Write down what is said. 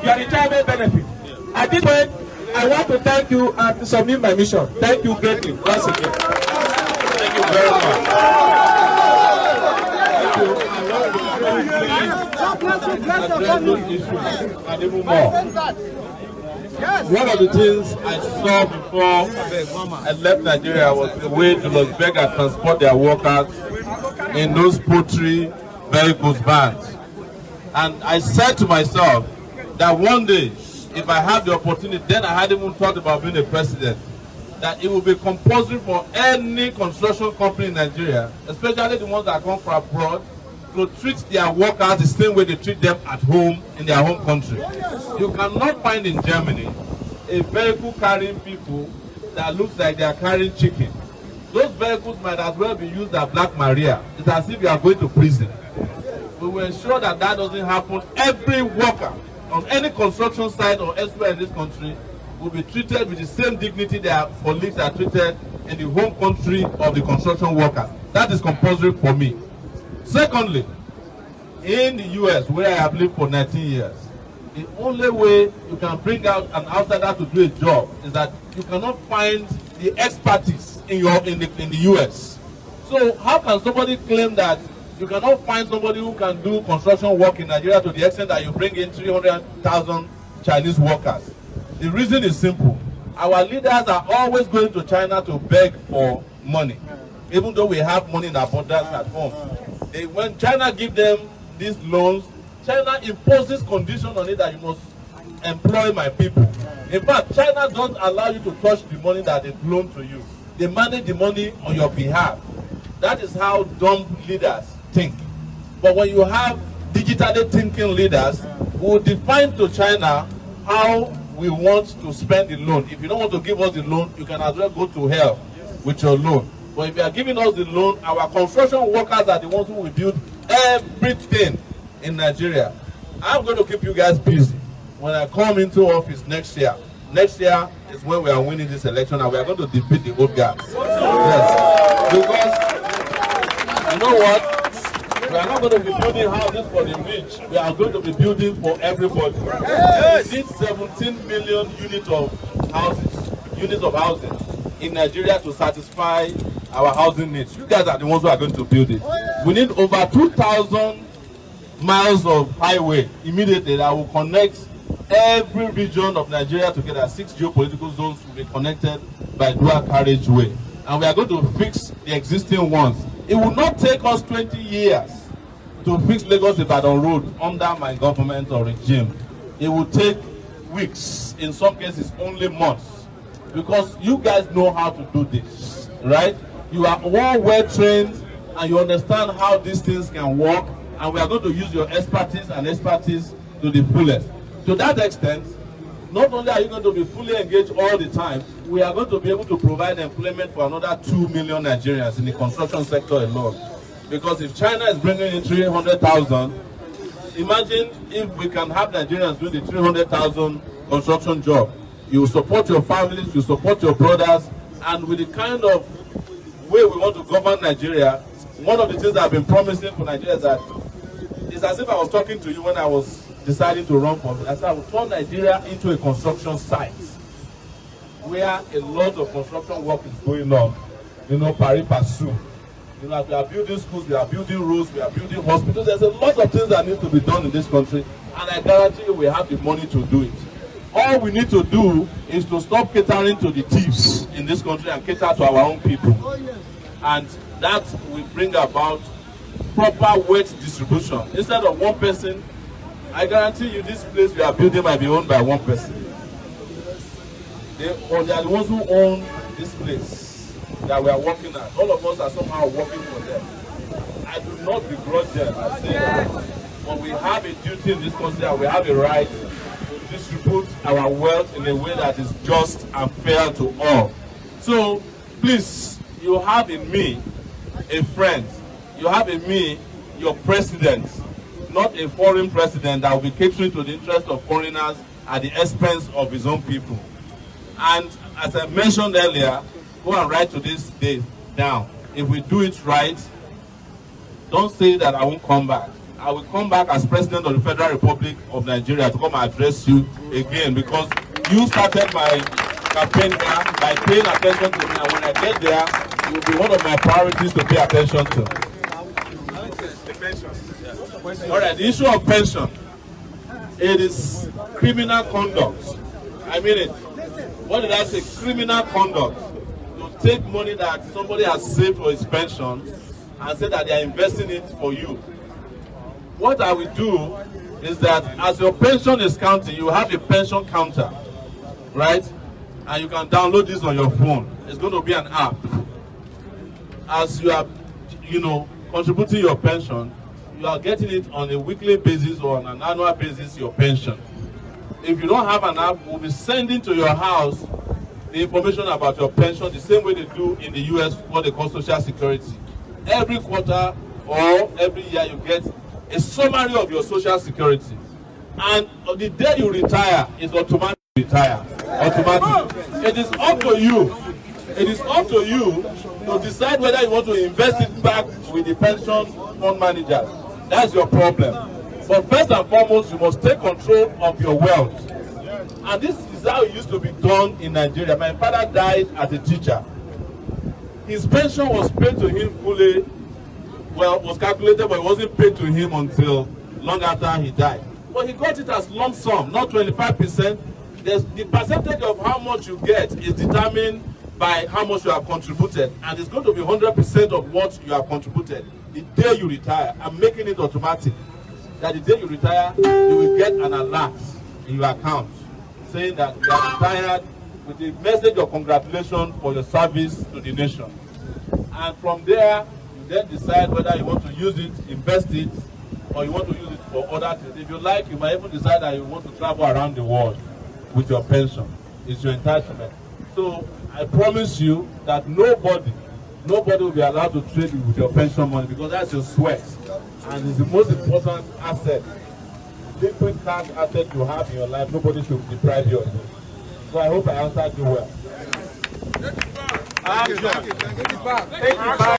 your retirement benefit. At this point, I want to thank you and to submit my mission. Thank you greatly once again. Thank you very much. And even more. One of the things I saw before I left Nigeria was the way the Las Vegas transport their workers in those poultry vehicles vans. And I said to myself that one day, if I have the opportunity, then I hadn't even thought about being a president, that it will be compulsory for any construction company in Nigeria, especially the ones that come from abroad, to treat their workers the same way they treat them at home in their home country. You cannot find in Germany a vehicle carrying people that looks like they are carrying chicken. Those vehicles might as well be used as Black Maria. It's as if you are going to prison. We will ensure that that doesn't happen. Every worker on any construction site or elsewhere in this country will be treated with the same dignity their colleagues are treated in the home country of the construction workers. That is compulsory for me. Secondly, in the US, where I have lived for 19 years, the only way you can bring out an outsider to do a job is that you cannot find the expertise in the US. So how can somebody claim that you cannot find somebody who can do construction work in Nigeria to the extent that you bring in 300,000 Chinese workers? The reason is simple. Our leaders are always going to China to beg for money, even though we have money in abundance at home. When China gives them these loans, China imposes conditions on it that you must employ my people. In fact, China don't allow you to touch the money that they loan to you. They manage the money on your behalf. That is how dumb leaders think. But when you have digitally thinking leaders who will define to China how we want to spend the loan. If you don't want to give us the loan, you can as well go to hell with your loan. But if you are giving us the loan, our construction workers are the ones who will build everything in Nigeria. I'm going to keep you guys busy when I come into office next year. Next year is when we are winning this election and we are going to defeat the old guys. Yes. Because, you know what? We are not going to be building houses for the rich. We are going to be building for everybody. Yes. We need 17 million units of houses in Nigeria to satisfy our housing needs. You guys are the ones who are going to build it. We need over 2,000 miles of highway immediately that will connect every region of Nigeria together. 6 geopolitical zones will be connected by dual carriageway. And we are going to fix the existing ones. It will not take us 20 years to fix Lagos-Ibadan road under my government or regime. It will take weeks, in some cases only months, because you guys know how to do this, right? You are all well trained and you understand how these things can work, and we are going to use your expertise to the fullest. To that extent, not only are you going to be fully engaged all the time, we are going to be able to provide employment for another 2 million Nigerians in the construction sector alone. Because if China is bringing in 300,000, imagine if we can have Nigerians doing the 300,000 construction job. You support your families, you support your brothers, and with the kind of way we want to govern Nigeria, one of the things I've been promising for Nigeria is that it's as if I was talking to you when I was deciding to run for it. I said I would turn Nigeria into a construction site where a lot of construction work is going on. You know, pari passu. You know, we are building schools, we are building roads, we are building hospitals. There's a lot of things that need to be done in this country, and I guarantee you we have the money to do it. All we need to do is to stop catering to the thieves in this country and cater to our own people. And that will bring about proper weight distribution. Instead of one person, I guarantee you this place we are building might be owned by one person. They are the ones who own this place that we are working at. All of us are somehow working for them. I do not begrudge them. I say that. But we have a duty in this country and we have a right to distribute our wealth in a way that is just and fair to all. So, please, you have in me a friend. You have in me your president, not a foreign president that will be catering to the interest of foreigners at the expense of his own people. And as I mentioned earlier, go and write to this day down. If we do it right, don't say that I won't come back. I will come back as President of the Federal Republic of Nigeria to come and address you again, because you started my campaign by paying attention to me, and when I get there, it will be one of my priorities to pay attention to. The pension. Yeah. All right, the issue of pension. It is criminal conduct. I mean it. What did I say? Criminal conduct. To take money that somebody has saved for his pension and say that they are investing it for you. What I will do is that as your pension is counting, you have a pension counter, right? And you can download this on your phone. It's going to be an app. As you are, contributing your pension, you are getting it on a weekly basis or on an annual basis, your pension. If you don't have an app, we'll be sending to your house the information about your pension the same way they do in the US, what they call Social Security. Every quarter or every year you get a summary of your Social Security. And on the day you retire, it's automatic retire. Automatic. It is up to you. It is up to you to decide whether you want to invest it back with the pension fund managers. That's your problem. But first and foremost, you must take control of your wealth. And this is how it used to be done in Nigeria. My father died as a teacher. His pension was paid to him fully, well, was calculated, but it wasn't paid to him until long after he died. But he got it as lump sum, not 25%. The percentage of how much you get is determined by how much you have contributed, and it's going to be 100% of what you have contributed the day you retire. I'm making it automatic that the day you retire, you will get an alert in your account saying that you are retired with a message of congratulations for your service to the nation. And from there, you then decide whether you want to use it, invest it, or you want to use it for other things. If you like, you might even decide that you want to travel around the world with your pension. It's your entitlement. So I promise you that nobody will be allowed to trade with your pension money, because that's your sweat. And it's the most important asset. Liquid cash asset you have in your life, nobody should deprive you of it. So I hope I answered you well. Thank you back.